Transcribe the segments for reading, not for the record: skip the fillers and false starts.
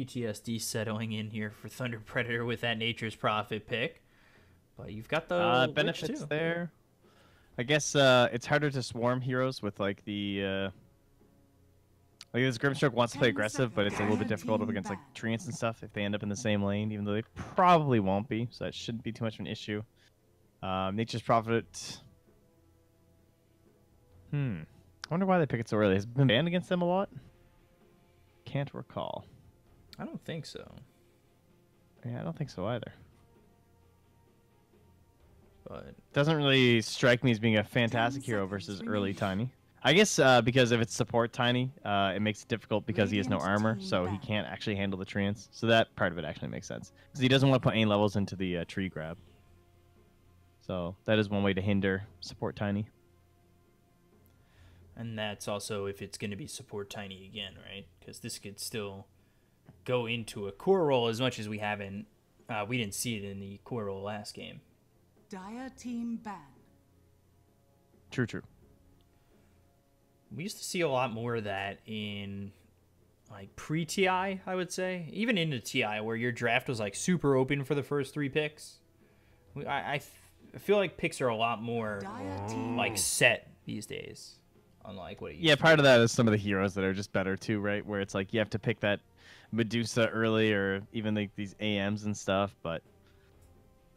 PTSD settling in here for Thunder Predator with that Nature's Prophet pick. But you've got the benefits too. there. I guess it's harder to swarm heroes with like the like this Grimstroke wants to play aggressive, but it's a little bit difficult up against like treants and stuff if they end up in the same lane, even though they probably won't be, so that shouldn't be too much of an issue. Nature's Prophet. I wonder why they pick it so early. Has it been banned against them a lot? Can't recall. I don't think so. Yeah, I don't think so either. But doesn't really strike me as being a fantastic hero versus early Tiny. I guess because if it's support Tiny, it makes it difficult because he has no armor, so he can't actually handle the treants. So that part of it actually makes sense. Because he doesn't want to put any levels into the tree grab. So that is one way to hinder support Tiny. And that's also if it's going to be support Tiny again, right? Because this could still go into a core role as much as we haven't. We didn't see it in the core role last game. Dire team ban. True, true. We used to see a lot more of that in like pre-TI, I would say. Even into TI, where your draft was like super open for the first 3 picks. I feel like picks are a lot more like set these days. Unlike what it used to part be. of that is some of the heroes that are just better too, right? Where it's like you have to pick that Medusa early or even like these AMs and stuff, but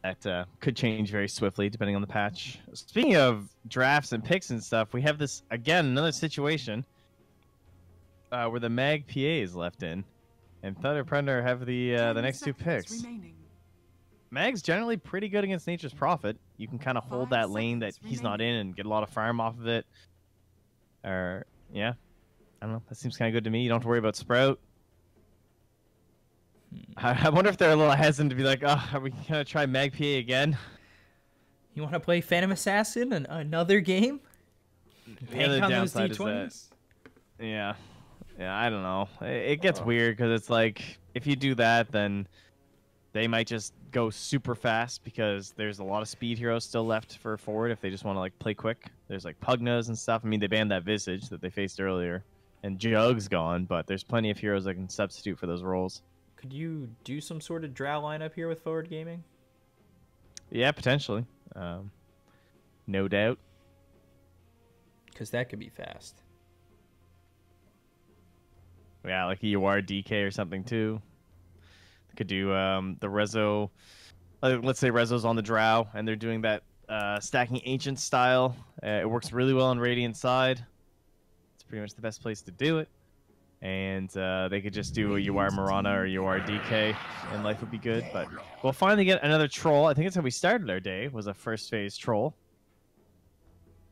that could change very swiftly depending on the patch. Speaking of drafts and picks and stuff, we have this, again, another situation where the Mag PA is left in, and Thunder Predator have the next 2 picks. Mag's generally pretty good against Nature's Prophet. You can kind of hold that lane that he's not in and get a lot of farm off of it. Or, yeah, I don't know. That seems kind of good to me. You don't have to worry about Sprout. I wonder if they're a little hesitant to be like, oh, are we going to try Mag PA again? You want to play Phantom Assassin another game? The other downside is that, yeah, I don't know. It gets weird because it's like, if you do that, then they might just go super fast because there's a lot of speed heroes still left for forward if they just want to like play quick. There's like Pugnas and stuff. I mean, they banned that Visage that they faced earlier, and Jug's gone, but there's plenty of heroes that can substitute for those roles. Could you do some sort of drow lineup here with forward gaming? Yeah, potentially. No doubt. Because that could be fast. Yeah, like a UR DK or something too. Could do the Rezo. Let's say Rezo's on the drow and they're doing that stacking ancient style. It works really well on Radiant side. It's pretty much the best place to do it. And they could just do a UR Mirana or UR DK, and life would be good. But we'll finally get another troll. I think that's how we started our day, was a first phase troll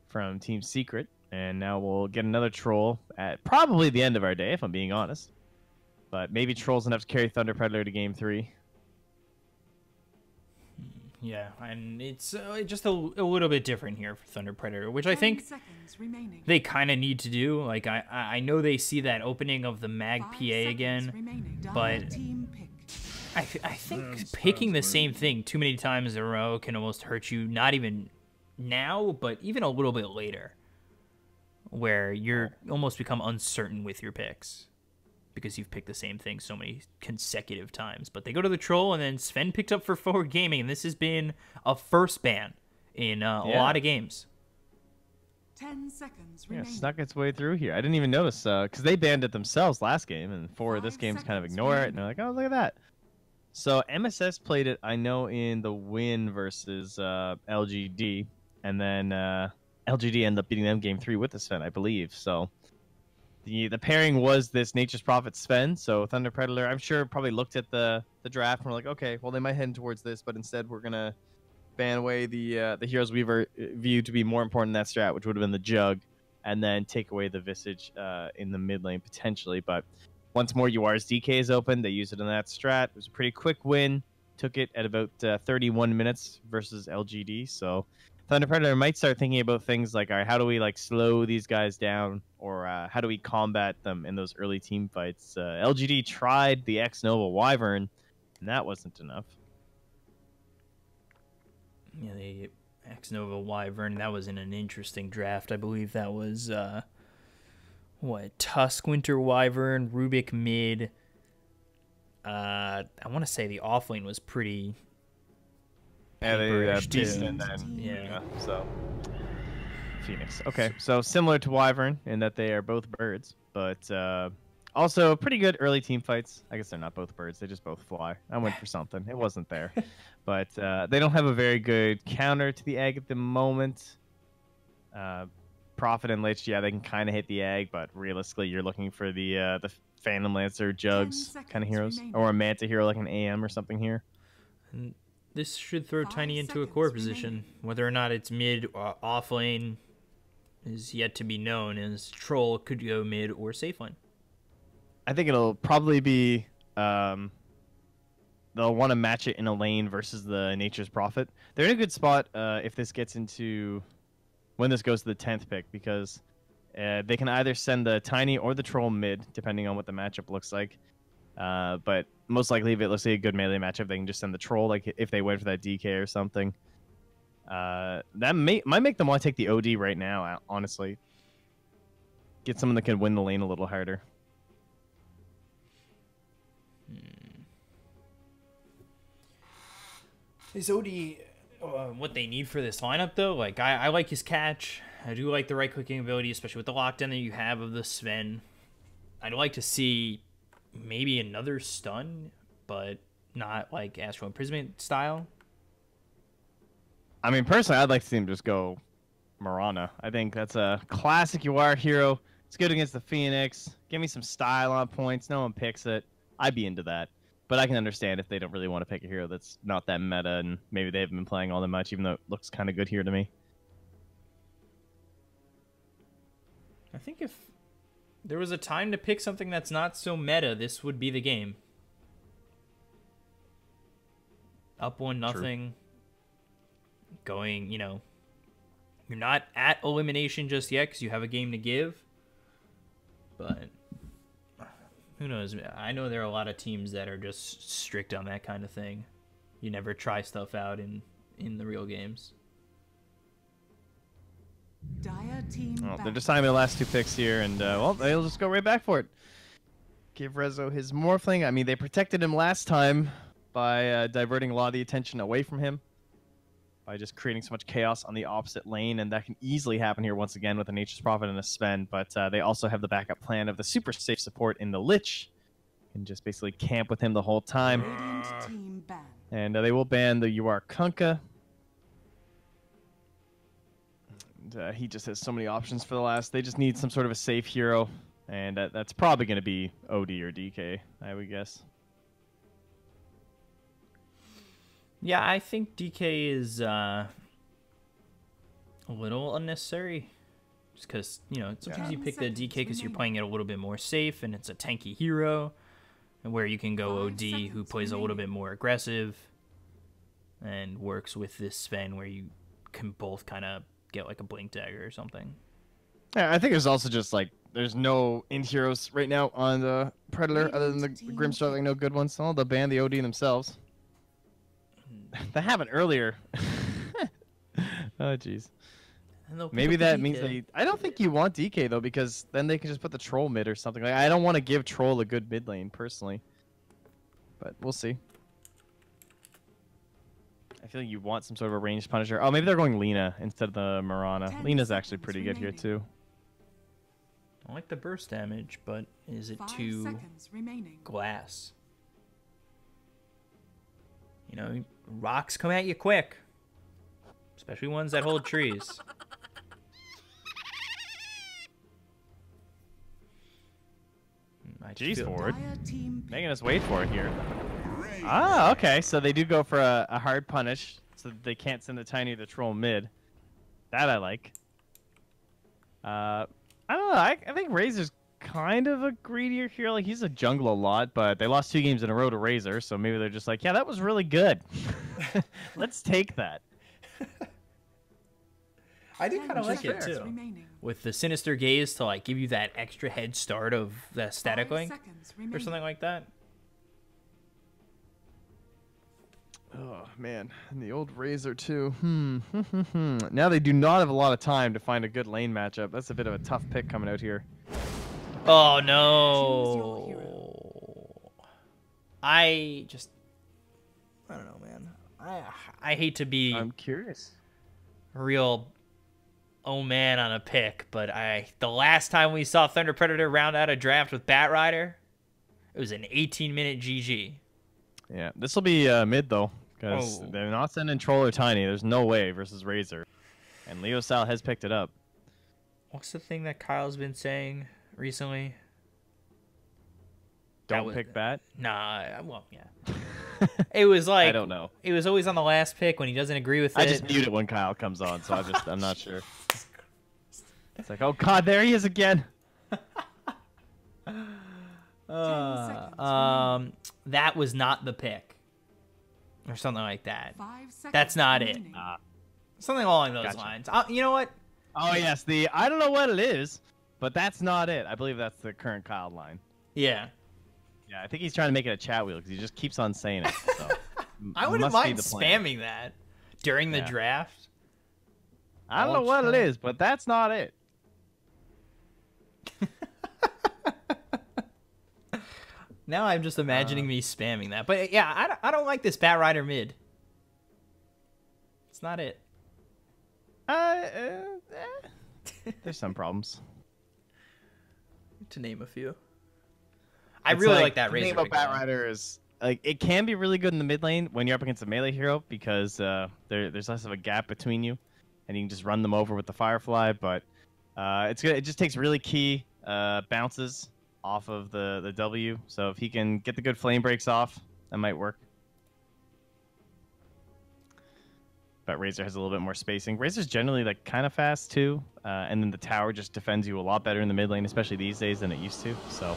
from Team Secret. And now we'll get another troll at probably the end of our day, if I'm being honest. But maybe trolls enough to carry Thunder Predator to Game 3. Yeah, and it's just a little bit different here for Thunder Predator, which I think they kind of need to do. Like, I know they see that opening of the Mag PA again, but I think picking the same thing too many times in a row can almost hurt you, not even now, but even a little bit later, where you're almost become uncertain with your picks. Because you've picked the same thing so many consecutive times. But they go to the troll, and then Sven picked up for forward gaming, and this has been a first ban in a lot of games. 10 seconds remaining. Snuck its way through here. I didn't even notice, because they banned it themselves last game, and for this game's kind of ignore it, and they're like, oh, look at that. So MSS played it, I know, in the win versus LGD, and then LGD ended up beating them Game 3 with the Sven, I believe, so... The pairing was this Nature's Prophet Sven, so Thunder Predator, I'm sure, probably looked at the draft and were like, okay, well, they might head towards this, but instead we're going to ban away the heroes we viewed to be more important in that strat, which would have been the Jug, and then take away the Visage in the mid lane, potentially. But once more UR's DK is open, they use it in that strat. It was a pretty quick win. Took it at about 31 minutes versus LGD, so... Thunder Predator might start thinking about things like, all right, how do we like slow these guys down, or how do we combat them in those early team fights? LGD tried the X Nova Wyvern, and that wasn't enough. Yeah, the X Nova Wyvern, that was in an interesting draft. I believe that was Tusk Winter Wyvern, Rubik mid, I want to say the offlane was pretty. Yeah, they too. beast and then Yeah. So Phoenix. Okay, so similar to Wyvern in that they are both birds, but also pretty good early team fights. I guess they're not both birds; they just both fly. I went for something. It wasn't there, but they don't have a very good counter to the egg at the moment. Prophet and Lich, yeah, they can kind of hit the egg, but realistically, you're looking for the Phantom Lancer, Jugs kind of heroes, or a Manta hero like an AM or something here. And this should throw Tiny into a core position. Whether or not it's mid or off lane is yet to be known, as Troll could go mid or safe lane. I think it'll probably be they'll want to match it in a lane versus the Nature's Prophet. They're in a good spot if this gets into when this goes to the 10th pick, because they can either send the Tiny or the Troll mid, depending on what the matchup looks like. But most likely, if it looks like a good melee matchup, they can just send the Troll, like if they wait for that DK or something. That might make them want to take the OD right now, honestly. Get someone that can win the lane a little harder. Is OD what they need for this lineup, though? Like, I like his catch. I do like the right-clicking ability, especially with the lockdown that you have of the Sven. I'd like to see maybe another stun, but not like Astral Imprisonment style. I mean, personally, I'd like to see him just go Mirana. I think that's a classic UR hero. It's good against the Phoenix. Give me some style on points. No one picks it. I'd be into that. But I can understand if they don't really want to pick a hero that's not that meta, and maybe they haven't been playing all that much, even though it looks kind of good here to me. I think if there was a time to pick something that's not so meta, this would be the game. Up 1-0. Going, you're not at elimination just yet because you have a game to give. But who knows? I know there are a lot of teams that are just strict on that kind of thing. You never try stuff out in the real games. They're deciding their last two picks here, and well, they'll just go right back for it. Give Rezo his Morphling. I mean, they protected him last time by diverting a lot of the attention away from him, by just creating so much chaos on the opposite lane, and that can easily happen here once again with a Nature's Prophet and a Sven, but they also have the backup plan of the super safe support in the Lich, and just basically camp with him the whole time. And they will ban the UR Kunkka. And, he just has so many options for the last. They just need some sort of a safe hero, and that's probably going to be OD or DK, I would guess. Yeah, I think DK is a little unnecessary. Just because, sometimes you pick the DK because you're playing it a little bit more safe and it's a tanky hero. And where you can go OD, who plays a little bit more aggressive and works with this Sven where you can both kind of get like a Blink Dagger or something. Yeah, I think there's also just like, there's no in heroes right now on the Predator other than the Grimstar, like no good ones. So they'll ban the OD themselves. They haven't earlier. Oh, jeez. Maybe that means they... I don't think you want DK, though, because then they can just put the Troll mid or something. Like, I don't want to give Troll a good mid lane, personally. But we'll see. I feel like you want some sort of a ranged Punisher. Oh, maybe they're going Lina instead of the Mirana. Lina's actually pretty good here, too. I like the burst damage, but is it too glass? Rocks come at you quick. Especially ones that hold trees. Jeez, forward. Making us wait for it here. Ah, okay. So they do go for a hard punish, so that they can't send the Tiny or the Troll mid. That I like. I don't know. I think Razor's kind of a greedier here. Like, he's a jungle a lot, but they lost 2 games in a row to Razor, so maybe they're just like, yeah, that was really good. Let's take that. I do kind of like it too. With the Sinister Gaze to like give you that extra head start of the static link or something like that. Oh man, and the old Razor too. Now they do not have a lot of time to find a good lane matchup. That's a bit of a tough pick coming out here. Oh no! I don't know, man. I hate to be I'm curious. real oh man on a pick, but the last time we saw Thunder Predator round out a draft with Bat Rider, it was an 18-minute GG. Yeah, this will be mid though, because they're not sending Troll or Tiny. There's no way versus Razor, and Leo Style has picked it up. What's the thing that Kyle's been saying recently? Don't pick Bat? Nah, well, yeah. It was like I don't know. It was always on the last pick when he doesn't agree with it. I just mute it when Kyle comes on, so I'm not sure. It's like, oh god, there he is again. That was not the pick, or something like that. That's not it. Something along those lines. You know what? Oh yes, I don't know what it is, but that's not it. I believe that's the current Kyle line. Yeah. Yeah, I think he's trying to make it a chat wheel because he just keeps on saying it. So I wouldn't mind spamming that during the draft. I don't know what it is, but that's not it. Now I'm just imagining me spamming that. But yeah, I don't like this Bat Rider mid. It's not it. There's some problems. To name a few. I really like that Razor. The thing about Bat Rider is like it can be really good in the mid lane when you're up against a melee hero because there's less of a gap between you, and you can just run them over with the Firefly. But it's good. It just takes really key bounces off of the W. So if he can get the good flame breaks off, that might work. But Razor has a little bit more spacing. Razor's generally like kind of fast too, and then the tower just defends you a lot better in the mid lane, especially these days than it used to. So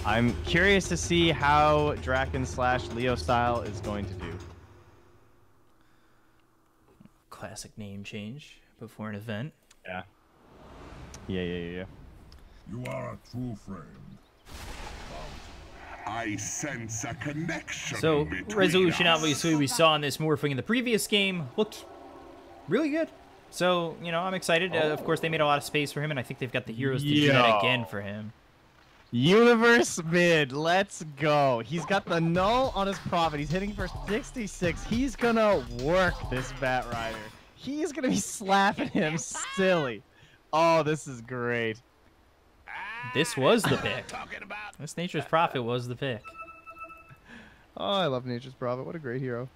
I'm curious to see how Draken / Leo Style is going to do. Classic name change before an event. Yeah. You are a true friend. I sense a connection. So, Resolution, obviously, we saw in this morphing in the previous game, looked really good. So, you know, I'm excited. Of course, they made a lot of space for him, and I think they've got the heroes to do that again for him. Universe mid, let's go. He's got the null on his Prophet. He's hitting for 66. He's gonna work this Bat Rider. He's gonna be slapping him silly. Oh, this is great. This was the pick. This Nature's Prophet was the pick. Oh, I love Nature's Prophet. What a great hero.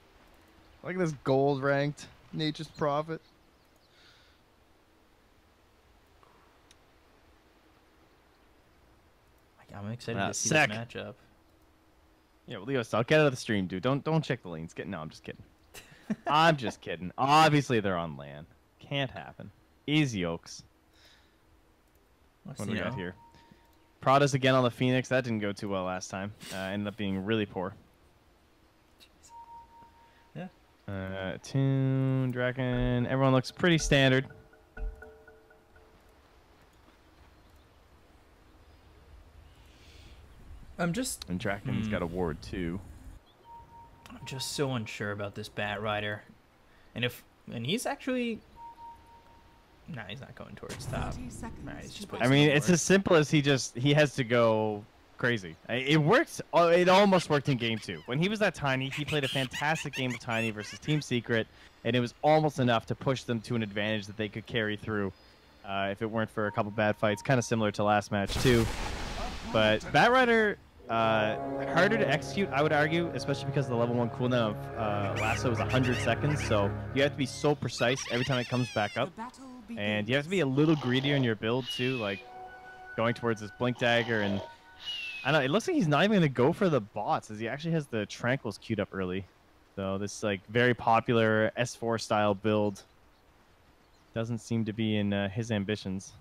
Look at this gold ranked Nature's Prophet. I'm excited to see this matchup. Yeah, well, Leo, I'll get out of the stream, dude. Don't check the lanes. No, I'm just kidding. I'm just kidding. Obviously, they're on land. Can't happen. Easy Oaks. What do we got here? Prada's again on the Phoenix. That didn't go too well last time. Ended up being really poor. Yeah. Toon, Draken. Everyone looks pretty standard. I'm just... And Draken's got a ward too. I'm just so unsure about this Bat Rider. And he's actually... Nah, he's not going towards top. Nah, he's just I mean, it's as simple as he has to go crazy. It worked. It almost worked in game 2. When he was that Tiny, he played a fantastic game of Tiny versus Team Secret, and it was almost enough to push them to an advantage that they could carry through if it weren't for a couple bad fights. Kind of similar to last match too. But Bat Rider, harder to execute, I would argue, especially because the level 1 cooldown of Lasso is 100 seconds, so you have to be so precise every time it comes back up. And you have to be a little greedier in your build too, like going towards this Blink Dagger, and I don't know, it looks like he's not even going to go for the bots, as he actually has the Tranquils queued up early. So this like very popular S4 style build doesn't seem to be in his ambitions.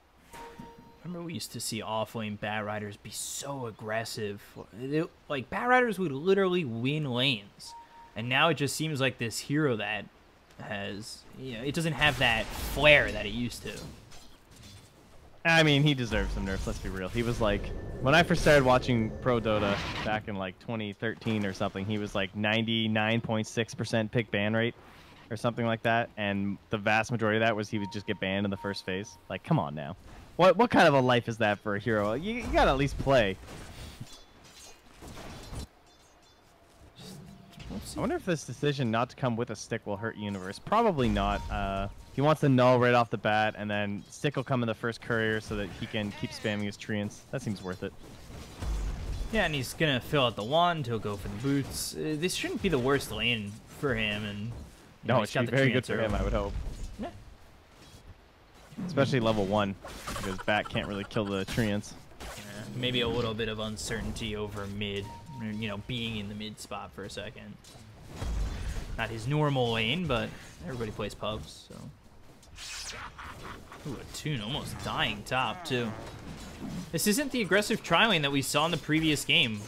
Remember we used to see off-lane Bat Riders be so aggressive. Like, Bat Riders would literally win lanes. And now it just seems like this hero that has... You know, it doesn't have that flair that it used to. I mean, he deserves some nerfs, let's be real. He was like... When I first started watching Pro Dota back in like 2013 or something, he was like 99.6% pick ban rate or something like that. And the vast majority of that was he would just get banned in the first phase. Like, come on now. What kind of a life is that for a hero? You gotta at least play. I wonder if this decision not to come with a stick will hurt Universe. Probably not. He wants the null right off the bat, and then stick will come in the first courier so that he can keep spamming his treants. That seems worth it. Yeah, and he's gonna fill out the wand. He'll go for the boots. This shouldn't be the worst lane for him, and no, it should be very good for him, I would hope. Yeah. Especially level 1, because Bat can't really kill the treants. Yeah, maybe a little bit of uncertainty over mid, you know, being in the mid spot for a second. Not his normal lane, but everybody plays pubs, so. Ooh, a Toon almost dying top, too. This isn't the aggressive tri-lane that we saw in the previous game,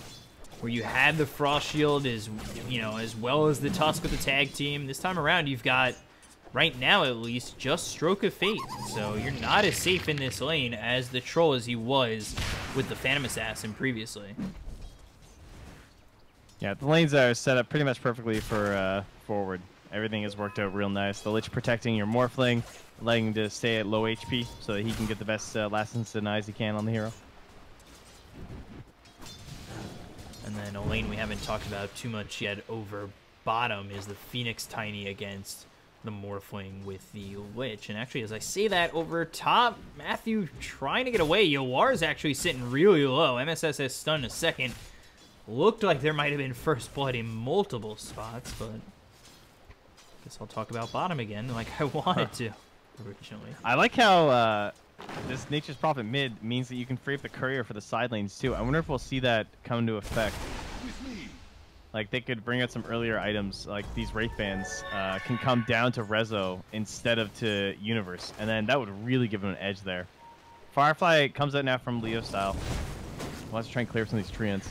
where you had the Frost Shield as, you know, as well as the Tusk with the tag team. This time around, you've got, right now at least, just Stroke of Fate. So you're not as safe in this lane as the Troll as he was with the Phantom Assassin previously. Yeah, the lanes are set up pretty much perfectly for forward. Everything has worked out real nice. The Lich protecting your Morphling, letting him to stay at low HP so that he can get the best last instant denies he can on the hero. And then a lane we haven't talked about too much yet over bottom is the Phoenix Tiny against the Morphling with the Lich. And actually, as I say that, over top, Matthew trying to get away. Yowar's actually sitting really low. MSS has stunned a second. Looked like there might have been first blood in multiple spots, but I guess I'll talk about bottom again like I wanted to originally. I like how this Nature's Prophet mid means that you can free up the courier for the side lanes too. I wonder if we'll see that come into effect. Like they could bring out some earlier items, like these Wraith Bands can come down to Rezo instead of to Universe, and then that would really give him an edge there. Firefly comes out now from Leo style. Let's try and clear some of these treants.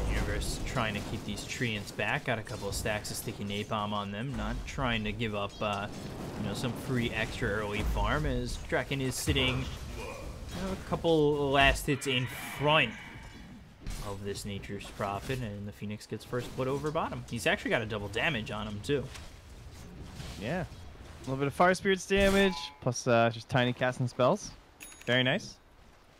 Universe trying to keep these treants back. Got a couple of stacks of sticky napalm on them. Not trying to give up, you know, some free extra early farm as Draken is sitting a couple last hits in front of this Nature's Prophet, and the Phoenix gets first blood over bottom. He's actually got a double damage on him too. Yeah, a little bit of Fire Spirits damage plus just tiny casting spells. Very nice.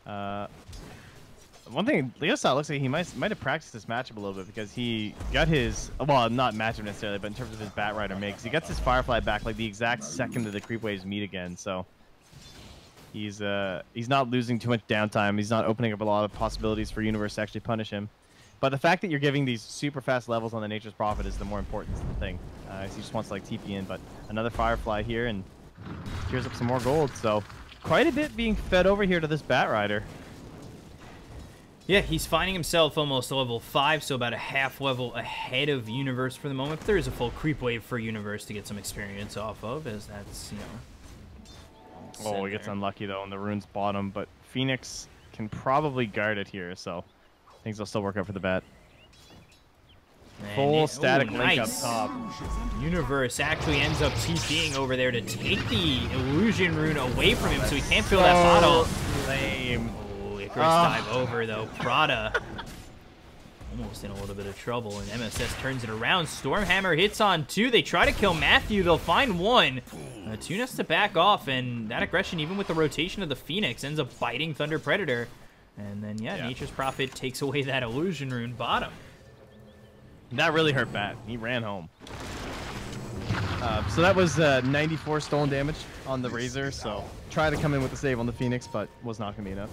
One thing, Leo style looks like he might have practiced this matchup a little bit because he got his, well, not matchup necessarily, but in terms of his Bat Rider mix, he gets his Firefly back like the exact second that the creep waves meet again. So he's not losing too much downtime. He's not opening up a lot of possibilities for Universe to actually punish him. But the fact that you're giving these super fast levels on the Nature's Prophet is the more important thing. He just wants to like TP in, but another Firefly here and clears up some more gold. So quite a bit being fed over here to this Bat Rider. Yeah, he's finding himself almost level 5, so about a half level ahead of Universe for the moment. But there is a full creep wave for Universe to get some experience off of, as that's, you know. Oh, he gets unlucky though on the rune's bottom, but Phoenix can probably guard it here, so things will still work out for the Bat. And Full static link nice. up top. Universe actually ends up TPing over there to take the illusion rune away from him, so he can't fill that bottle. Lame. Icarus dive over though. Prada almost in a little bit of trouble, and MSS turns it around. Stormhammer hits on 2. They try to kill Matthew. They'll find 1. Toon has to back off, and that aggression, even with the rotation of the Phoenix, ends up biting Thunder Predator. And then, yeah, Nature's Prophet takes away that illusion rune bottom. That really hurt Bat. He ran home. So that was 94 stolen damage on the Razor, so try to come in with the save on the Phoenix, but was not going to be enough.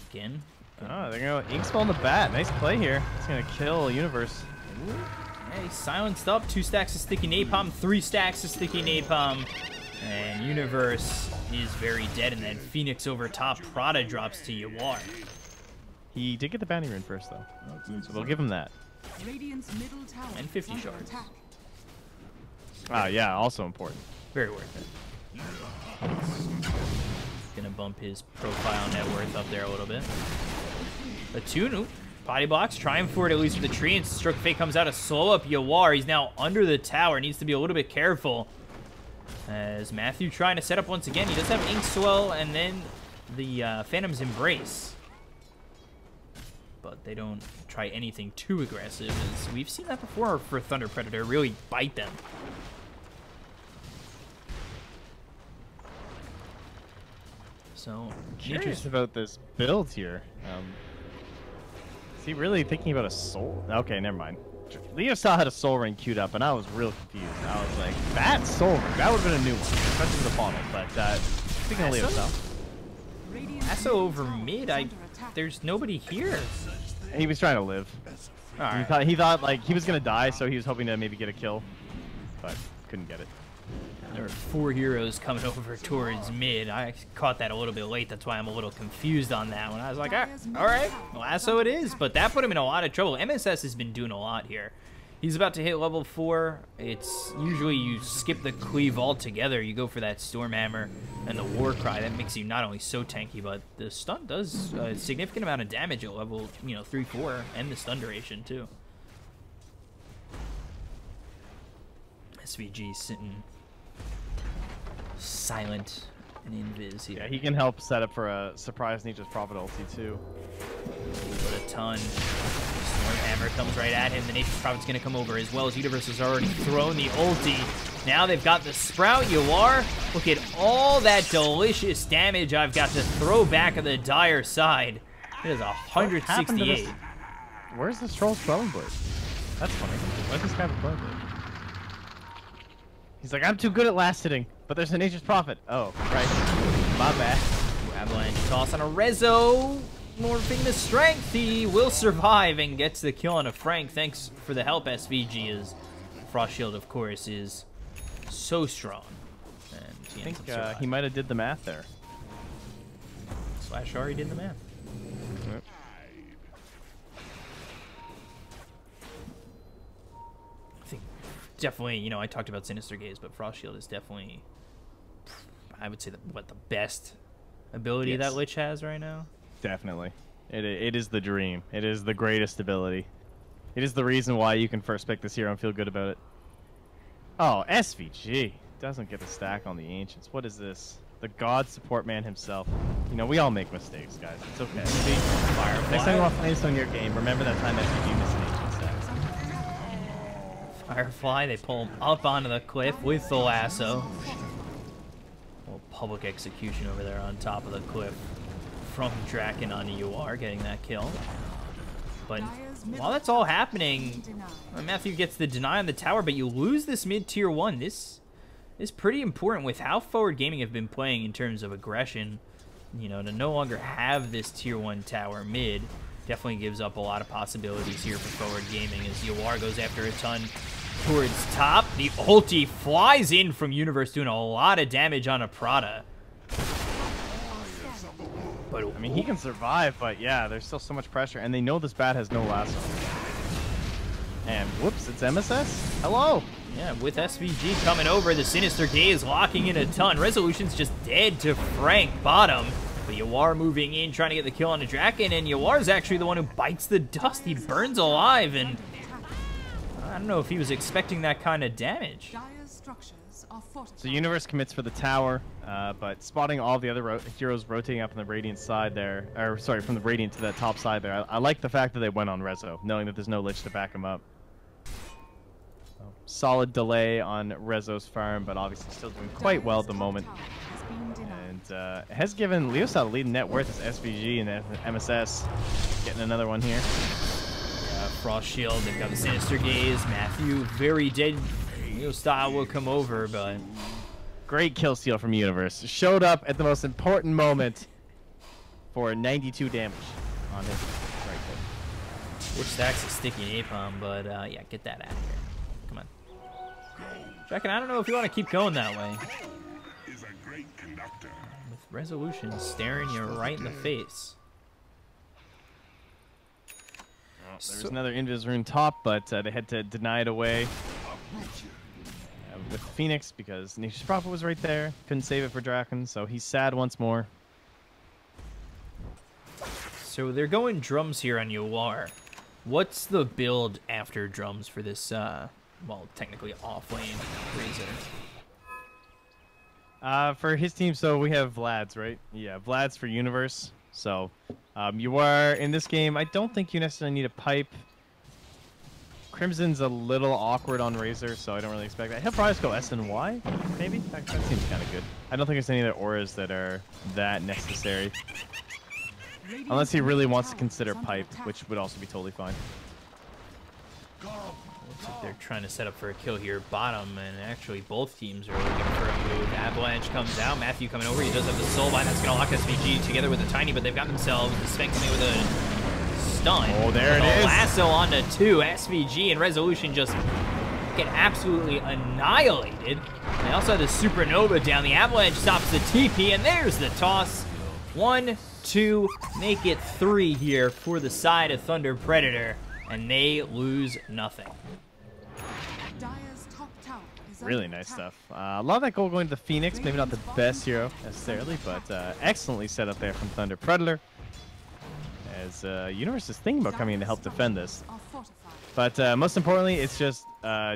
Again. Oh, they're going to ink spell on the Bat. Nice play here. It's going to kill Universe. Yeah, he's silenced up. 2 stacks of sticky napalm, 3 stacks of sticky napalm. And Universe is very dead, and then Phoenix over top. Prada drops to Yawar. He did get the bounty rune first, though, so we'll give him that. Radiant's middle tower And 50 is under shards. attack. Ah, yeah, also important. Very worth it. Gonna bump his profile net worth up there a little bit. A Toon, body blocks, trying for it at least with the tree, and Stroke of Fate comes out to slow up Yawar. He's now under the tower, needs to be a little bit careful. As Matthew trying to set up once again. He does have Ink Swell and then the Phantom's Embrace. But they don't try anything too aggressive, as we've seen that before for Thunder Predator, really bite them. So Curious about this build here. Is he really thinking about a soul? Okay, never mind. Leo saw had a soul ring queued up, and I was real confused. I was like, that soul ring, that would have been a new one, especially with the funnel. But speaking of Leo Saw, Lasso over mid. There's nobody here. he was trying to live. All right. He thought like he was gonna die, so he was hoping to maybe get a kill, but couldn't get it. There are 4 heroes coming over towards mid. I caught that a little bit late. That's why I'm a little confused on that one. I was like, all right, Lasso it is. But that put him in a lot of trouble. MSS has been doing a lot here. He's about to hit level 4. It's usually you skip the cleave altogether. You go for that Stormhammer and the War Cry. That makes you not only so tanky, but the stun does a significant amount of damage at level 3, 4, and the stun duration too. SVG sitting silent and invis here. Yeah, he can help set up for a surprise Nature's Prophet ulti too. But a ton. Stormhammer comes right at him. The Nature's Prophet's going to come over as well as Universe has already thrown the ulti. Now they've got the Sprout. You are. Look at all that delicious damage I've got to throw back at the dire side. It is 168. Where's this troll's throwing blade? That's funny. Why does this guy have a throwing blade? He's like, I'm too good at last hitting, but there's a Nature's Prophet. Oh, right. My bad. Avalanche toss on a Rezo. Morphing the strength. He will survive and gets the kill on a Frank. Thanks for the help, SVG. As Frost Shield, of course, is so strong. And I think he might have did the math there. Slash Ari did the math. Yep. I think definitely, I talked about Sinister Gaze, but Frost Shield is definitely, I would say, the best ability that Lich has right now. Definitely. It is the dream. It is the greatest ability. It is the reason why you can first pick this hero and feel good about it. Oh, SVG doesn't get the stack on the Ancients. What is this? The God Support Man himself. We all make mistakes, guys. It's okay. See? Firefly. Next time you want to play this on your game, remember that time SVG missed an Ancient stack. Firefly, they pull him up onto the cliff with the lasso. Little public execution over there on top of the cliff from Draken onto UR, getting that kill. But while that's all happening, Matthew gets the deny on the tower, but you lose this mid-tier 1. This is pretty important with how Forward Gaming have been playing in terms of aggression. To no longer have this tier 1 tower mid definitely gives up a lot of possibilities here for Forward Gaming as UR goes after a ton towards top. The ulti flies in from Universe, doing a lot of damage on a Prada. But I mean, he can survive, but yeah, there's still so much pressure, and they know this bat has no lasso. And whoops, it's MSS? Hello! Yeah, with SVG coming over, the Sinister Gaze locking in a ton. Resolution's just dead to Frank bottom. But Yawar moving in, trying to get the kill on the Draken, and Yawar's actually the one who bites the dust. He burns alive, and I don't know if he was expecting that kind of damage. So Universe commits for the tower, but spotting all the other heroes rotating up on the Radiant side there, or sorry, from the Radiant to that top side there. I like the fact that they went on Rezo, knowing that there's no Lich to back him up. Solid delay on Rezo's farm, but obviously still doing quite well at the moment. And has given Leosat a lead in net worth as SVG and MSS. Getting another one here. Frost Shield, they've got the Sinister Gaze. Matthew, very dead. Leosat will come over, but... Great kill steal from Universe. Showed up at the most important moment for 92 damage on his right foot. Which stacks a sticky napalm, but yeah, get that out of here. Come on. Draken, I don't know if you want to keep going that way. With Resolution staring you right in the face. Well, there's another Invis rune top, but they had to deny it away with Phoenix because Nature's Prophet was right there. Couldn't save it for Draken, so he's sad once more. So they're going drums here on Yawar. What's the build after drums for this, well, technically off-lane Razor? For his team, so we have Vlad's, right? Yeah, Vlad's for Universe. So you are in this game. I don't think you necessarily need a pipe. Crimson's a little awkward on Razor, so I don't really expect that. He'll probably just go S and Y, maybe? That seems kind of good. I don't think there's any other auras that are that necessary. Unless he really wants to consider Pipe, which would also be totally fine. Looks like they're trying to set up for a kill here bottom, and actually both teams are looking for a move. Avalanche comes out, Matthew coming over, he does have the Soulbind that's going to lock SVG together with a Tiny, but they've got themselves the Sphinx coming with a stun. Oh, there it is. Lasso onto 2, SVG and Resolution just get absolutely annihilated. They also have the Supernova down, the Avalanche stops the TP, and there's the toss. 1, 2, make it 3 here for the side of Thunder Predator, and they lose nothing. Really nice stuff. A lot of that goal going to the Phoenix. Maybe not the best hero necessarily, but excellently set up there from Thunder Predator. As Universe is thinking about coming in to help defend this. But most importantly, it's just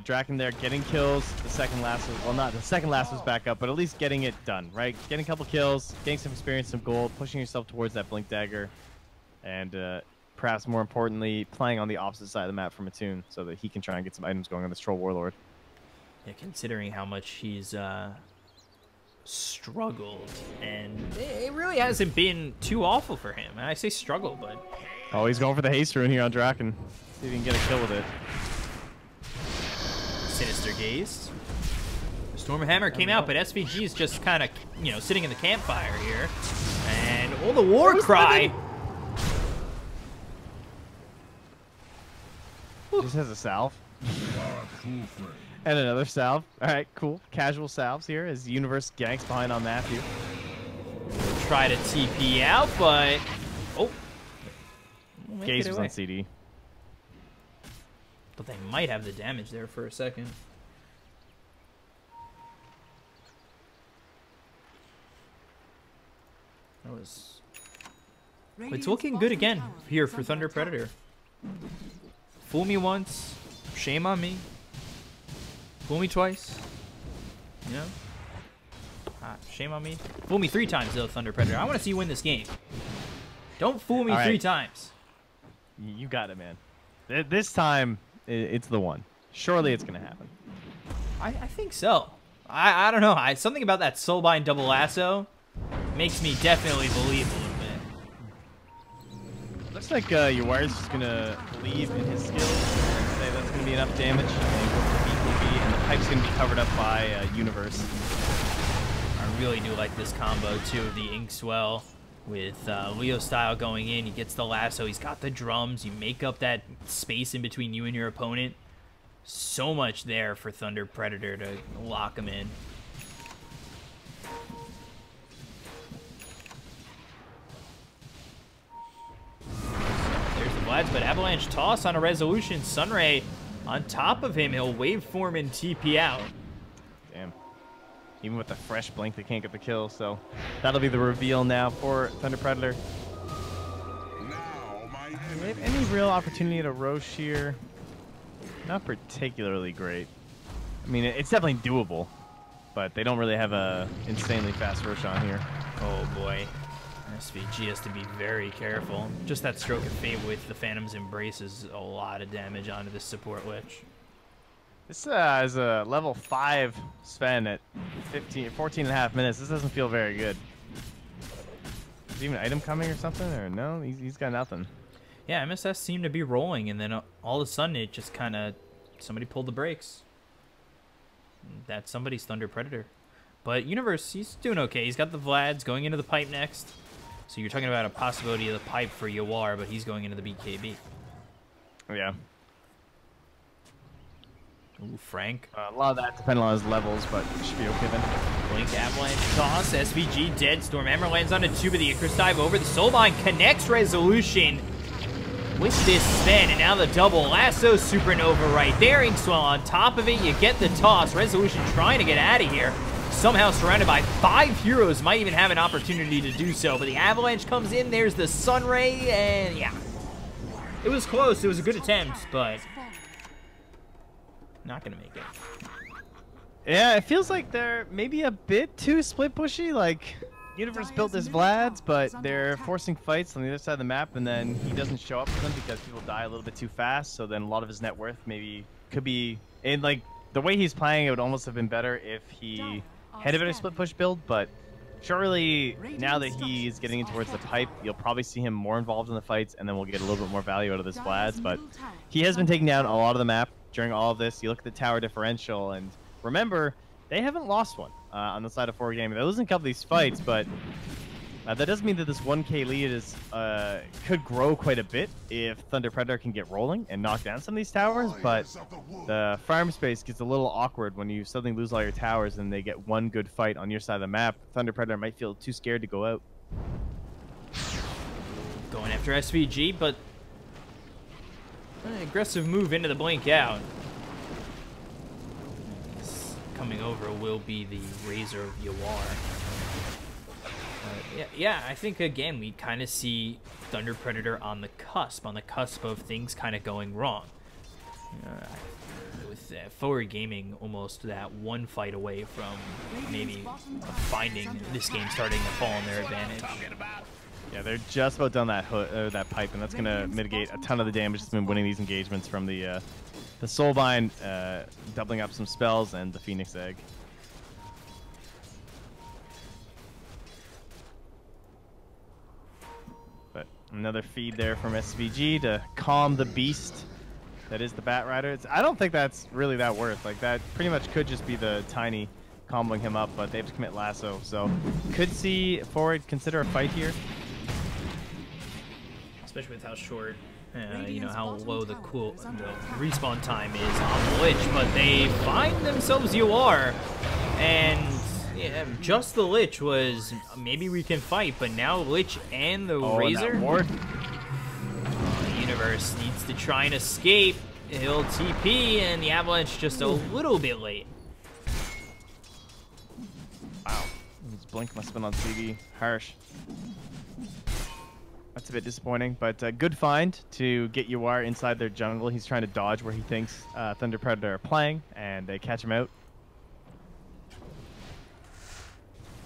Draken there getting kills. The second last was, well, not the second last was back up, but at least getting it done, right? Getting a couple kills, getting some experience, some gold, pushing yourself towards that Blink Dagger, and perhaps more importantly, playing on the opposite side of the map from Mattoon so that he can try and get some items going on this Troll Warlord. Yeah, considering how much he's struggled, and it really hasn't been too awful for him. I say struggle, but... Oh, he's going for the haste rune here on Draken. See if he can get a kill with it. Sinister Gaze. Stormhammer came out, but SVG is just kind of, you know, sitting in the campfire here. And, oh, the war cry! Just has a salve. And another salve. Alright, cool. Casual salves here as Universe ganks behind on Matthew. Try to TP out, but... Oh. Gaze was on CD. But they might have the damage there for a second. That was... It's looking good again here for Thunder Predator. Fool me once, shame on me. Fool me twice, you know? Shame on me. Fool me 3 times, though, Thunder Predator. I want to see you win this game. Don't fool me 3 times. You got it, man. This time, it's the one. Surely it's going to happen. I think so. I don't know. Something about that Soulbind double lasso makes me definitely believe a little bit. Looks like Yawair's just going to believe in his skills and say that's going to be enough damage. And the pipe's going to be covered up by Universe. I really do like this combo, too, of the Inkswell with Leo style going in. He gets the lasso. He's got the drums. You make up that space in between you and your opponent. So much there for Thunder Predator to lock him in. There's the Vlads, but Avalanche toss on a Resolution. Sunray on top of him. He'll waveform and TP out. Damn. Even with the fresh blink, they can't get the kill, so that'll be the reveal now for Thunder Predator. Do they have any real opportunity at a Roche here? Not particularly great. I mean, it's definitely doable, but they don't really have a insanely fast Roshan here. Oh boy. SVG has to be very careful. Just that Stroke of Fate with the Phantom's Embrace is a lot of damage onto this support Lich. This is a level 5 Sven at 14 and a half minutes. This doesn't feel very good. Is even an item coming or something? Or no? He's got nothing. Yeah, MSS seemed to be rolling, and then all of a sudden it just kind of... Somebody pulled the brakes. That's somebody's Thunder Predator. But Universe, he's doing okay. He's got the Vlads going into the pipe next. So you're talking about a possibility of the pipe for Yawar, but he's going into the BKB. Yeah. Ooh, Frank. A lot of that depending on his levels, but it should be okay then. Blink, Avalanche, toss, SVG, dead. Stormhammer lands onto 2, but the Icarus dive over. The Soulbind connects Resolution with this spin, and now the double lasso Supernova right there. Inkswell on top of it. You get the toss. Resolution trying to get out of here. Somehow surrounded by 5 heroes. Might even have an opportunity to do so, but the Avalanche comes in. There's the Sunray, and yeah. It was close. It was a good attempt, but not going to make it. Yeah, it feels like they're maybe a bit too split pushy. Like, Universe built this Vlad's, but they're forcing fights on the other side of the map, and then he doesn't show up for them because people die a little bit too fast. So then a lot of his net worth maybe could be in like the way he's playing. It would almost have been better if he had a better split push build, but surely now that he's getting in towards the pipe, you'll probably see him more involved in the fights, and then we'll get a little bit more value out of this Vlad's. But he has been taking down a lot of the map during all of this. You look at the tower differential, and remember, they haven't lost one on the side of 4 Gaming. They're losing a couple of these fights, but that doesn't mean that this 1K lead is could grow quite a bit if Thunder Predator can get rolling and knock down some of these towers. But the farm space gets a little awkward when you suddenly lose all your towers and they get one good fight on your side of the map. Thunder Predator might feel too scared to go out. Going after SVG, but an aggressive move into the blink out. Coming over will be the Razor of Yawar. Yeah, I think again we kind of see Thunder Predator on the cusp of things kind of going wrong. With Forward Gaming almost that one fight away from maybe finding this game starting to fall in their advantage. Yeah, they're just about done that that pipe, and that's going to mitigate a ton of the damage that's been winning these engagements from the Soulbind, doubling up some spells, and the Phoenix Egg. But another feed there from SVG to calm the beast that is the Bat Rider. I don't think that's really that worth. Like, that pretty much could just be the Tiny comboing him up, but they have to commit Lasso. So could see Forward consider a fight here. Especially with how short, you know, how low the respawn time is on the Lich, but they find themselves UR, and yeah, just the Lich was maybe we can fight, but now Lich and the Razor. Universe needs to try and escape. He'll TP, and the Avalanche just a little bit late. Wow, his blink must have been on CD. Harsh. That's a bit disappointing, but good find to get UR inside their jungle. He's trying to dodge where he thinks Thunder Predator are playing, and they catch him out.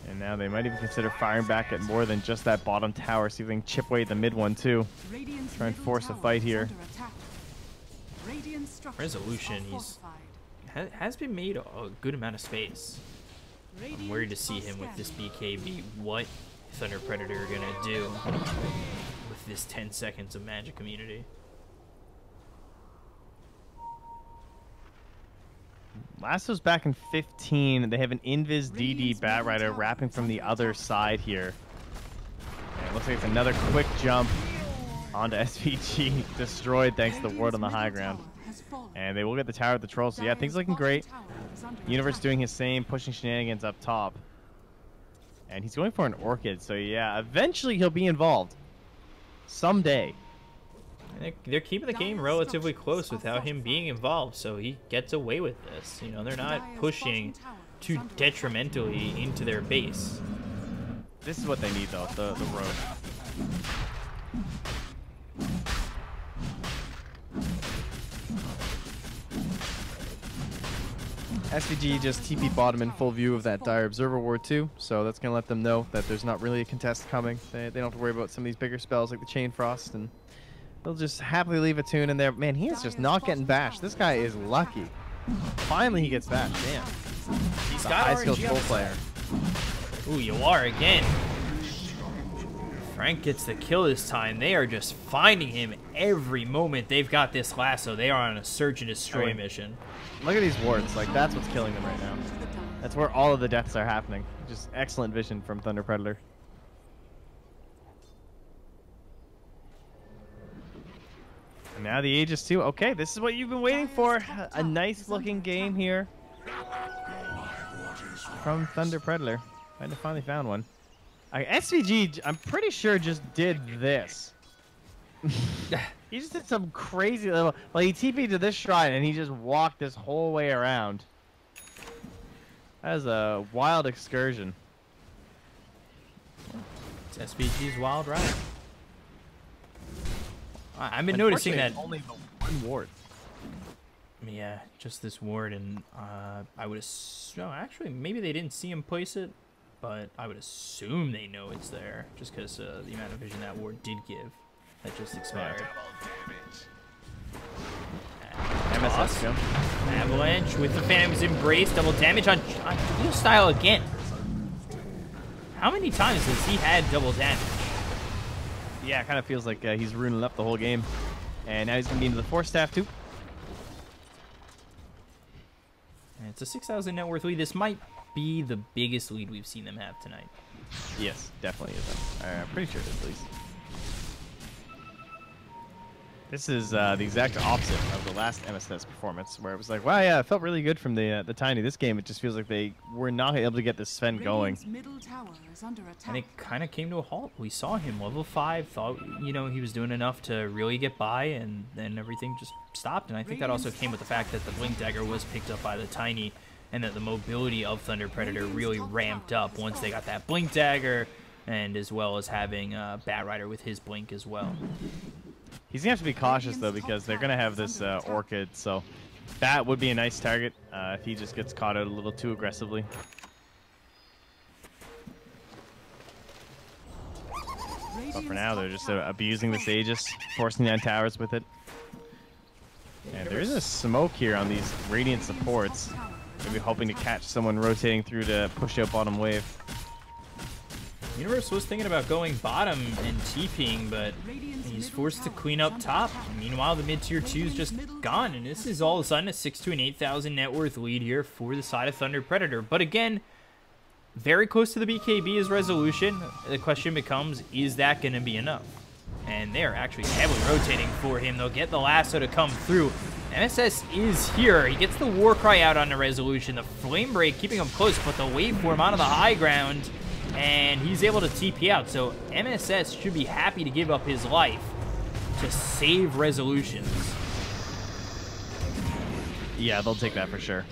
And now they might even consider firing back at more than just that bottom tower, see if they can chip away at the mid one too. Try and force a fight here. Resolution, has been made a good amount of space. I'm worried to see him with this BKB. What Thunder Predator are gonna do with this 10 seconds of magic immunity? Lasso's back in 15. They have an Invis DD Bat Rider wrapping from the other side here. And it looks like it's another quick jump onto SVG. Destroyed thanks to the ward on the high ground. And they will get the tower at the troll. So yeah, things looking great. Universe doing his same, pushing shenanigans up top. And he's going for an Orchid, so yeah, eventually he'll be involved. Someday. They're keeping the game relatively close without him being involved, so he gets away with this. You know, they're not pushing too detrimentally into their base. This is what they need, though, the road. SVG just TP bottom in full view of that Dire Observer ward too, so that's going to let them know that there's not really a contest coming. They don't have to worry about some of these bigger spells like the Chain Frost, and they'll just happily leave a tune in there. Man, he is just not getting bashed. This guy is lucky. Finally he gets bashed. Damn. He's got got a high-skilled full player. Ooh, you are again. Frank gets the kill this time. They are just finding him every moment they've got this lasso. They are on a search and destroy mission. Look at these wards. Like, That's what's killing them right now. That's where all of the deaths are happening. Just excellent vision from Thunder Predator. And now the Aegis too. Okay, this is what you've been waiting for. A nice looking game here from Thunder Predator. Might have finally found one. SVG, I'm pretty sure, just did this. He just did some crazy level. Well, he TP'd to this shrine and he just walked this whole way around. That is a wild excursion. It's SVG's wild ride. I've been noticing that only the one ward. Yeah, just this ward, and I would assume, no, actually, maybe they didn't see him place it, but I would assume they know it's there, just because the amount of vision that ward did give. That just expired. MSS go. Avalanche with the Phantom's Embrace. Double damage on Blue Style again. How many times has he had double damage? Yeah, it kind of feels like he's ruining up the whole game. And now he's going to be into the Force Staff, too. And it's a 6,000 net worth lead. This might be the biggest lead we've seen them have tonight. Yes, definitely is. I'm pretty sure it is, at least. This is the exact opposite of the last MSS performance, where it was like, wow, yeah, it felt really good from the Tiny. This game, it just feels like they were not able to get the Sven going. Middle tower is under attack. And it kind of came to a halt. We saw him level 5, thought, you know, he was doing enough to really get by, and then everything just stopped. And I think that also came with the fact that the Blink Dagger was picked up by the Tiny, and that the mobility of Thunder Predator really ramped up once they got that Blink Dagger, and as well as having Bat Rider with his Blink as well. He's going to have to be cautious, though, because they're going to have this Orchid, so that would be a nice target if he just gets caught out a little too aggressively. But for now, they're just abusing this Aegis, forcing down towers with it. And there is a smoke here on these Radiant supports. Maybe hoping to catch someone rotating through to push out bottom wave. Universe was thinking about going bottom and TPing, but he's forced to clean up top. Meanwhile, the mid-tier 2 is just gone, and this is all of a sudden a 6 to an 8,000 net worth lead here for the side of Thunder Predator. But again, very close to the BKB is Resolution. The question becomes, is that going to be enough? And they're actually heavily rotating for him. They'll get the lasso to come through. MSS is here. He gets the Warcry out on the Resolution. The Flame Break keeping him close, but the Waveform onto the high ground. And he's able to TP out, so MSS should be happy to give up his life to save Resolutions. Yeah, they'll take that for sure.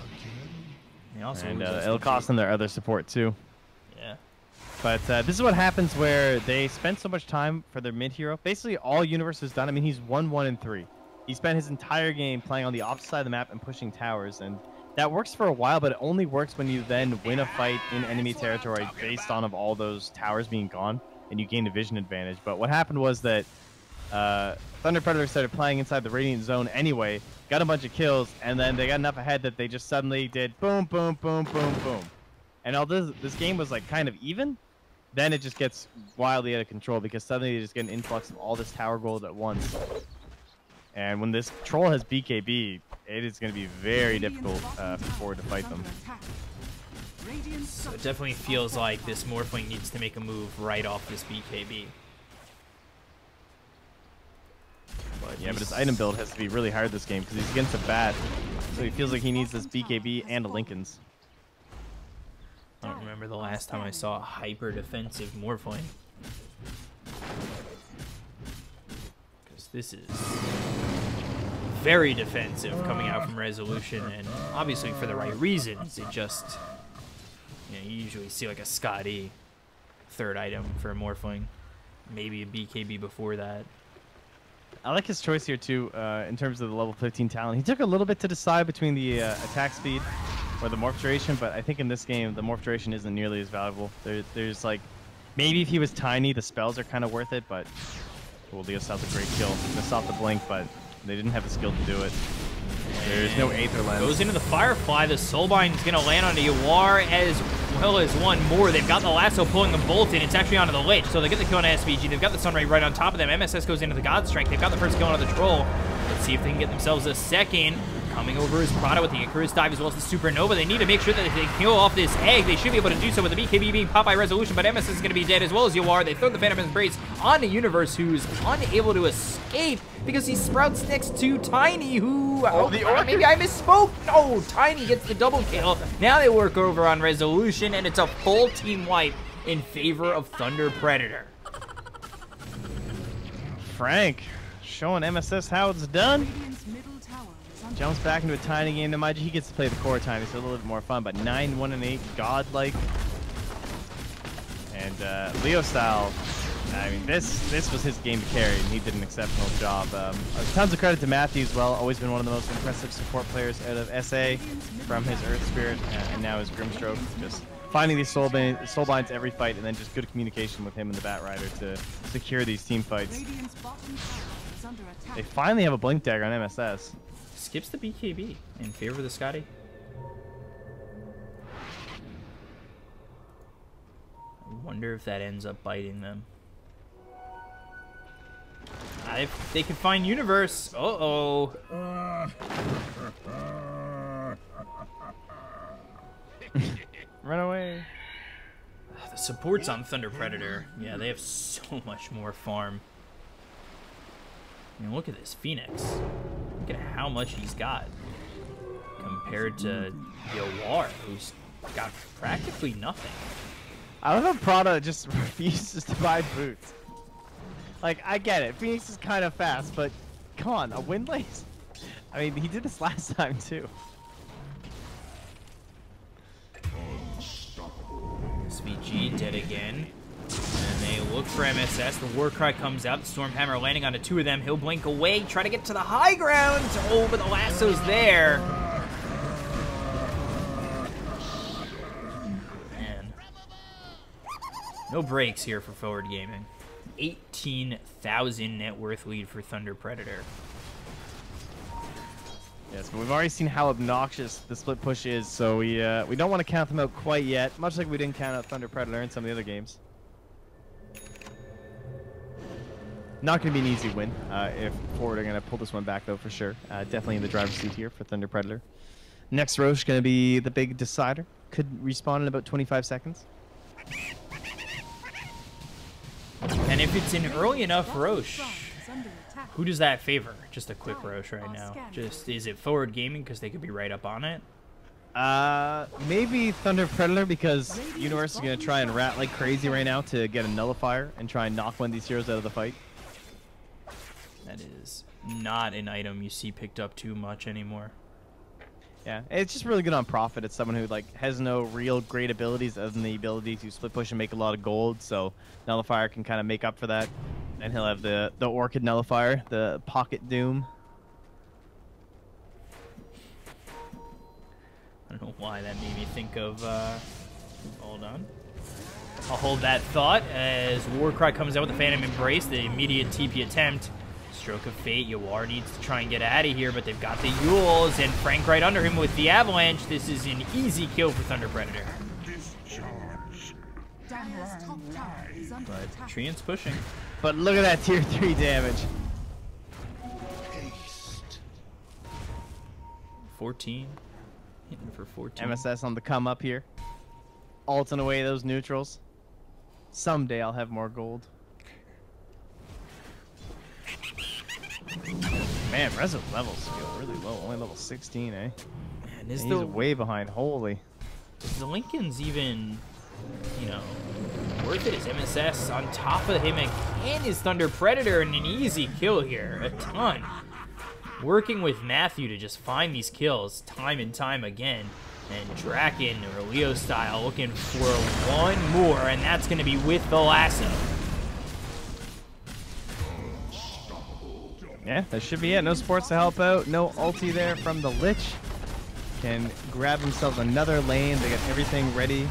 And it'll cost them their other support, too. Yeah. But this is what happens where they spend so much time for their mid-hero. Basically, all Universe has done, I mean, he's 1-1-3. He spent his entire game playing on the opposite side of the map and pushing towers, and that works for a while, but it only works when you then win a fight in enemy territory based on of all those towers being gone, and you gain a vision advantage. But what happened was that Thunder Predator started playing inside the Radiant Zone anyway, got a bunch of kills, and then they got enough ahead that they just suddenly did boom, boom, boom, boom, boom. And although this game was like kind of even, then it just gets wildly out of control because suddenly you just get an influx of all this tower gold at once. And when this troll has BKB, it is going to be very difficult for Ford to fight them. So it definitely feels like this Morphling needs to make a move right off this BKB. But his item build has to be really hard this game because he's against a bat. So he feels like he needs this BKB and a Lincoln's. I don't remember the last time I saw a hyper defensive Morphling. Because this is very defensive coming out from Resolution, and obviously for the right reasons. It just, you usually see like a Scotty third item for a Morphling, maybe a BKB before that. I like his choice here too in terms of the level 15 talent. He took a little bit to decide between the attack speed or the morph duration, but I think in this game the morph duration isn't nearly as valuable. There's like, maybe if he was Tiny, the spells are kind of worth it, but Leo Style's a great kill. Missed off the blink, but they didn't have the skill to do it. There's no Aether Lens. Goes into the Firefly. The Soulbind's going to land on Yawar as well as one more. They've got the lasso pulling them both in. It's actually onto the Lich. So they get the kill on SVG. They've got the Sunray right on top of them. MSS goes into the God Strength. They've got the first kill on the Troll. Let's see if they can get themselves a second. Coming over is Prada with the Icarus Dive as well as the Supernova. They need to make sure that they kill off this egg. They should be able to do so with the BKB being popped by Resolution, but MSS is going to be dead as well as Yawar. They throw the Phantom Embrace on the Universe, who's unable to escape because he sprouts next to Tiny, who... maybe I misspoke. No, Tiny gets the double kill. Now they work over on Resolution, and it's a full team wipe in favor of Thunder Predator. Frank showing MSS how it's done. Jumps back into a Tiny game. Now, mind you, he gets to play the core Tiny, so a little bit more fun. But 9-1-8, godlike. And Leo Style, I mean, this was his game to carry, and he did an exceptional job. Tons of credit to Matthew as well. Always been one of the most impressive support players out of SA from his Earth Spirit and now his Grimstroke. Just finding these soul binds every fight, and then just good communication with him and the Bat Rider to secure these team fights. Radiant's bottom tower is under attack. They finally have a Blink Dagger on MSS. Skips the BKB in favor of the Scotty. I wonder if that ends up biting them. If they can find Universe. Uh-oh. Run away. The supports on Thunder Predator. Yeah, they have so much more farm. I mean, look at this Phoenix. Look at how much he's got compared to Yawar, who's got practically nothing. I love how Prada just refuses to buy boots. Like, I get it. Phoenix is kind of fast, but come on, a Windlace? I mean, he did this last time, too. SVG dead again. And they look for MSS. The Warcry comes out. The Stormhammer landing onto two of them. He'll blink away, try to get to the high ground. Oh, but the lasso's there. Man. No breaks here for Forward Gaming. 18,000 net worth lead for Thunder Predator. Yes, but we've already seen how obnoxious the split push is, so we don't want to count them out quite yet, much like we didn't count out Thunder Predator in some of the other games. Not going to be an easy win if Forward are going to pull this one back, though, for sure. Definitely in the driver's seat here for Thunder Predator. Next Roche going to be the big decider. Could respawn in about 25 seconds. And if it's an early enough Roche, who does that favor? Just a quick Roche right now. Just, is it Forward Gaming because they could be right up on it? Maybe Thunder Predator because Universe is going to try and rat like crazy right now to get a nullifier and try and knock one of these heroes out of the fight. That is not an item you see picked up too much anymore. Yeah, it's just really good on Prophet. It's someone who like has no real great abilities other than the ability to split push and make a lot of gold. So Nullifier can kind of make up for that, and he'll have the Orchid Nullifier, the Pocket Doom. I don't know why that made me think of. Hold on. I'll hold that thought as Warcry comes out with the Phantom Embrace, the immediate TP attempt. Stroke of Fate, Yawar needs to try and get out of here, but they've got the Yules, and Frank right under him with the Avalanche. This is an easy kill for Thunder Predator. But Treant's pushing. But look at that tier 3 damage. 14. Hitting for 14. MSS on the come up here. Ulting away those neutrals. Someday I'll have more gold. Man, Rezo levels feel really low. Only level 16, eh? Man, is he's way behind. Holy. Is the Lincoln's even, you know, worth it? Is MSS on top of him and his Thunder Predator and an easy kill here? A ton. Working with Matthew to just find these kills time and time again. And Draken, or Leo style, looking for one more, and that's going to be with the lasso. Yeah, that should be it. No supports to help out. No ulti there from the Lich. Can grab themselves another lane. They get everything ready.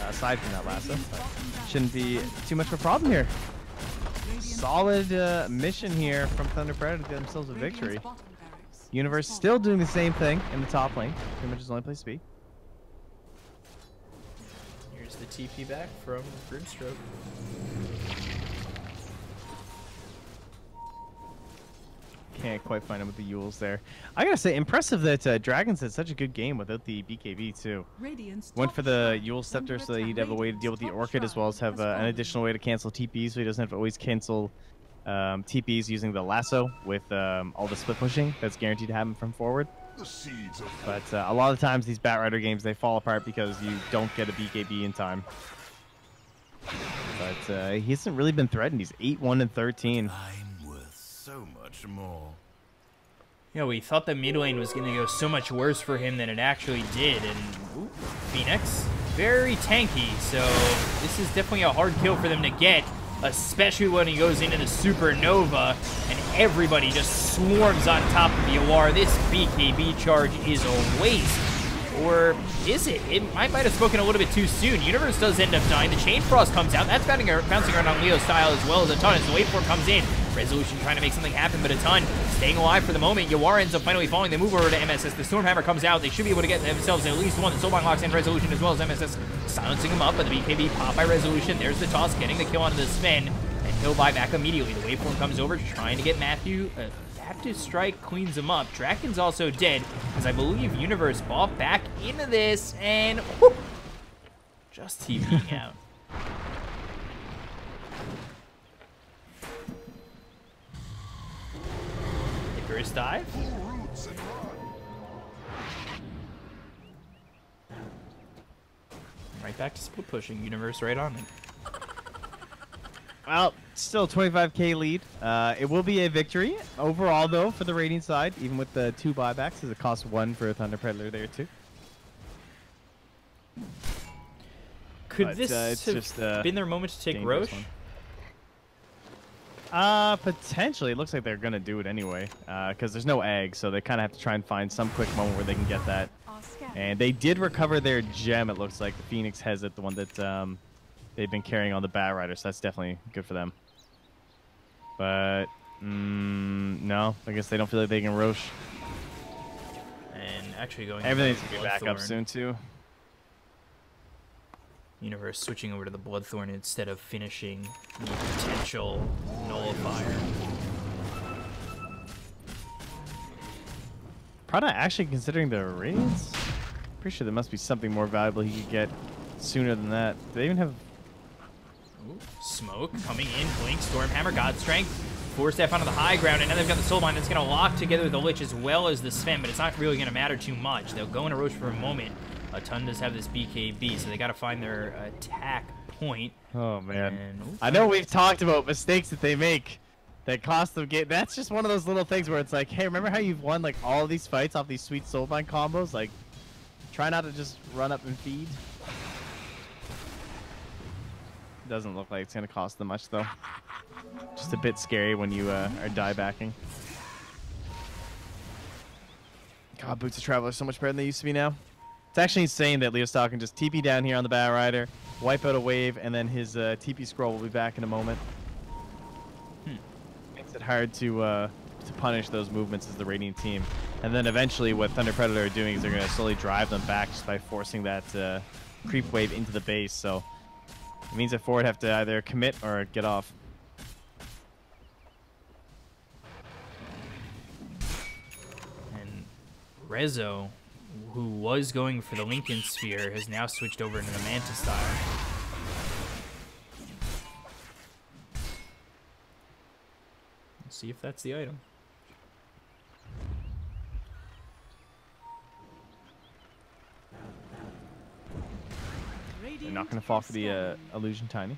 Aside from that lasso. Shouldn't be too much of a problem here. Solid mission here from Thunder Predator to get themselves a victory. Universe still doing the same thing in the top lane. Pretty much is the only place to be. Here's the TP back from Grimstroke. Can't quite find him with the Yules there. I gotta say, impressive that Dragons had such a good game without the BKB too. Went for the Yule Scepter so that he'd have a way to deal with the Orchid as well as have an additional way to cancel TPs so he doesn't have to always cancel TPs using the lasso with all the split pushing that's guaranteed to happen from forward. But a lot of times these Bat Rider games, they fall apart because you don't get a BKB in time. But he hasn't really been threatened. He's 8-1 and 13. So much more. Yeah, we thought the mid lane was going to go so much worse for him than it actually did. And ooh, Phoenix, very tanky. So this is definitely a hard kill for them to get, especially when he goes into the Supernova and everybody just swarms on top of Yawar. This BKB charge is a waste. Or is it? It might have spoken a little bit too soon. Universe does end up dying. The Chain Frost comes out. That's bouncing around on Leo style as well as a ton as the wait for comes in. Resolution trying to make something happen, but a ton staying alive for the moment. Yawar ends up finally falling. They move over to MSS. The Stormhammer comes out. They should be able to get themselves at least one. The Soulbind locks in Resolution as well as MSS silencing him up, but the BKB pop by Resolution. There's the toss, getting the kill onto the Sven, and he'll buy back immediately. The waveform comes over, trying to get Matthew. Active Strike cleans him up. Draken's also dead, as I believe Universe bought back into this, and whoop, just TPing out. Icarus dive. Right back to split pushing. Universe right on it. Well, still 25k lead. It will be a victory overall, though, for the rating side, even with the 2 buybacks, as it costs 1 for a Thunder Predator there, too. Could this have just, been their moment to take Roche? Potentially. It looks like they're going to do it anyway, because there's no egg, so they kind of have to try and find some quick moment where they can get that. And they did recover their gem, it looks like. The Phoenix has it, the one that they've been carrying on the Bat Rider, so that's definitely good for them. But, no. I guess they don't feel like they can Roche. And actually going... Everything's going to be back up soon, too. Universe switching over to the Bloodthorn instead of finishing the potential Nullifier. Prada actually considering the raids? Pretty sure there must be something more valuable he could get sooner than that. Do they even have... Ooh, smoke coming in, Blink, Stormhammer, God Strength, 4-step onto the high ground, and now they've got the Soulbind that's going to lock together the Lich as well as the Sven, but it's not really going to matter too much. They'll go into Roche for a moment. A ton does have this BKB, so they got to find their attack point. Oh, man. And, I know we've talked about mistakes that they make that cost them game. That's just one of those little things where it's like, hey, remember how you've won like all of these fights off these sweet Soulbind combos? Like, try not to just run up and feed. Doesn't look like it's going to cost them much, though. Just a bit scary when you are die backing. God, Boots of Traveler are so much better than they used to be now. It's actually insane that Leostar can just TP down here on the Bat Rider, wipe out a wave, and then his TP scroll will be back in a moment. Makes it hard to punish those movements as the Radiant team. And then eventually what Thunder Predator are doing is they're going to slowly drive them back just by forcing that creep wave into the base. So it means that forward have to either commit or get off. And Rezo, who was going for the Lincoln Sphere, has now switched over into the Manta style. Let's see if that's the item. They're not going to fall for the Illusion Tiny.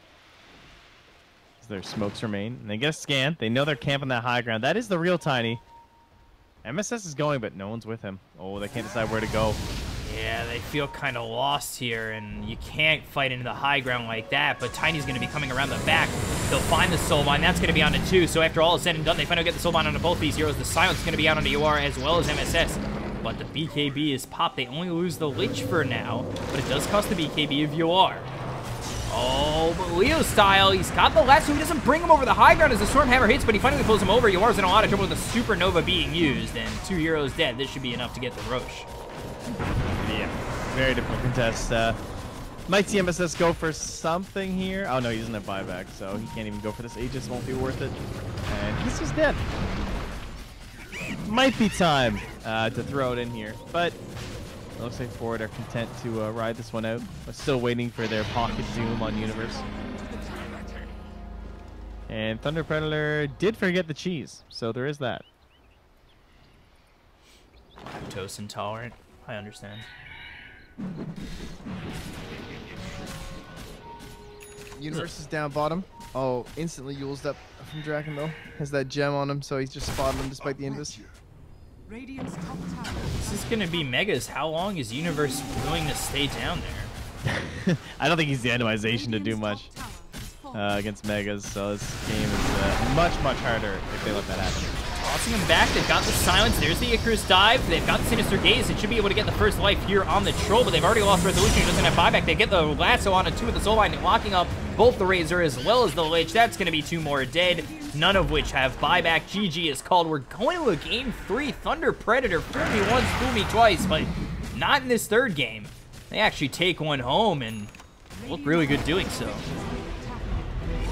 Their smokes remain. And they get a scan. They know they're camping that high ground. That is the real Tiny. MSS is going, but no one's with him. Oh, they can't decide where to go. Yeah, they feel kind of lost here, and you can't fight into the high ground like that, but Tiny's going to be coming around the back. They'll find the Soulbind. That's going to be onto 2, so after all is said and done, they finally get the Soulbind onto both these heroes. The Silence is going to be out onto UR as well as MSS, but the BKB is popped. They only lose the Lich for now, but it does cost the BKB of UR. Oh, but Leo style, he's got the last, so he doesn't bring him over the high ground as the Stormhammer hits, but he finally pulls him over. UR's in a lot of trouble with the Supernova being used, and 2 heroes dead. This should be enough to get the Roche. Yeah, very difficult contest. Might see MSS go for something here. Oh no, he doesn't have buyback, so he can't even go for this. Aegis won't be worth it. And he's just dead. Might be time to throw it in here, but it looks like Forward are content to ride this one out. We're still waiting for their Pocket Doom on Universe. And Thunder Predator did forget the cheese, so there is that. Lactose intolerant. I understand. Universe is down bottom. Oh, instantly Yule's up from Draken though. Has that gem on him, so he's just spotting him despite the invis. Radiant's top tower. This is going to be Megas. How long is Universe willing to stay down there? I don't think he's the itemization to do much against Megas, so this game is much, much harder if they let that happen. tossing him back. They've got the silence. There's the Icarus dive. They've got the Sinister Gaze. It should be able to get the first life here on the Troll, but they've already lost Resolution. He doesn't have buyback. They get the lasso on a 2 with the Soul Line, locking up both the Razor as well as the Lich. That's going to be 2 more dead, none of which have buyback. GG is called. We're going to a game 3. Thunder Predator, fool me once, fool me twice, but not in this third game. They actually take one home and look really good doing so.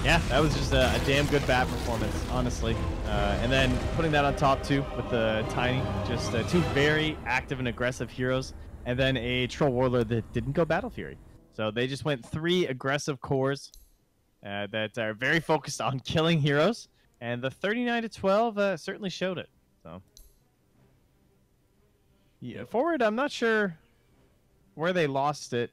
Yeah, that was just a damn good bat performance, honestly. And then putting that on top, too, with the Tiny. Just 2 very active and aggressive heroes. And then a Troll Warlord that didn't go Battle Fury. So they just went 3 aggressive cores that are very focused on killing heroes. And the 39-12 certainly showed it. So, yeah, forward, I'm not sure where they lost it.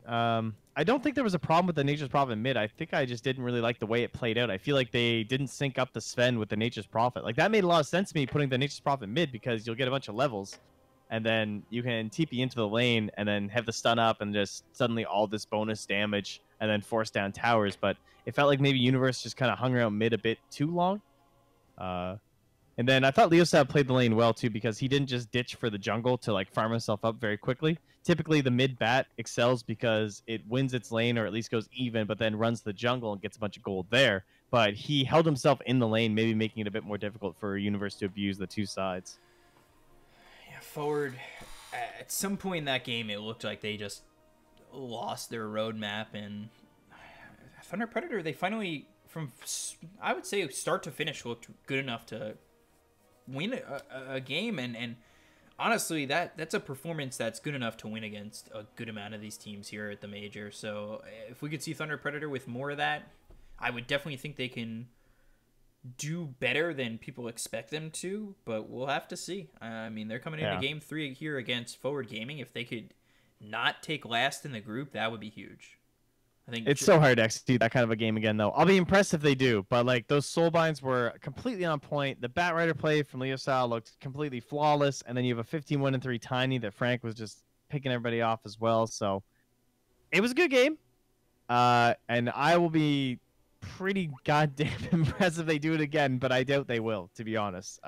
I don't think there was a problem with the Nature's Prophet mid. I think I just didn't really like the way it played out. I feel like they didn't sync up the Sven with the Nature's Prophet. Like, that made a lot of sense to me, putting the Nature's Prophet mid, because you'll get a bunch of levels, and then you can TP into the lane, and then have the stun up, and just suddenly all this bonus damage, and then force down towers. But it felt like maybe Universe just kind of hung around mid a bit too long. And then I thought Leosab played the lane well, too, because he didn't just ditch for the jungle to, like, farm himself up very quickly. Typically, the mid-bat excels because it wins its lane, or at least goes even, but then runs the jungle and gets a bunch of gold there. But he held himself in the lane, maybe making it a bit more difficult for Universe to abuse the 2 sides. Yeah, forward, at some point in that game, it looked like they just lost their roadmap, and Thunder Predator, they finally, from, I would say, start to finish, looked good enough to win a game, and honestly, that's a performance that's good enough to win against a good amount of these teams here at the Major. So if we could see Thunder Predator with more of that, I would definitely think they can do better than people expect them to, but we'll have to see. I mean, they're coming into game 3 here against Forward Gaming. If they could not take last in the group, that would be huge. I think it's so hard to execute that kind of a game again, though. I'll be impressed if they do, but like those soul binds were completely on point. The Bat Rider play from Leo Sal looked completely flawless, and then you have a 15-1-3 Tiny that Frank was just picking everybody off as well. So it was a good game, and I will be pretty goddamn impressed if they do it again, but I doubt they will, to be honest.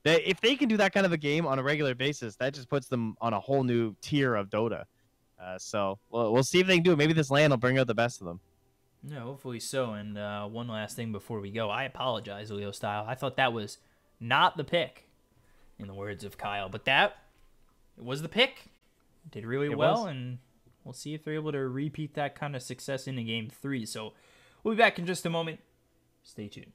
If they can do that kind of a game on a regular basis, that just puts them on a whole new tier of Dota. So we'll see if they can do it. Maybe this LAN will bring out the best of them. Yeah, hopefully so. And one last thing before we go. I apologize, Leo Style. I thought that was not the pick, in the words of Kyle. But that was the pick. Did really well, and we'll see if they're able to repeat that kind of success into Game 3. So we'll be back in just a moment. Stay tuned.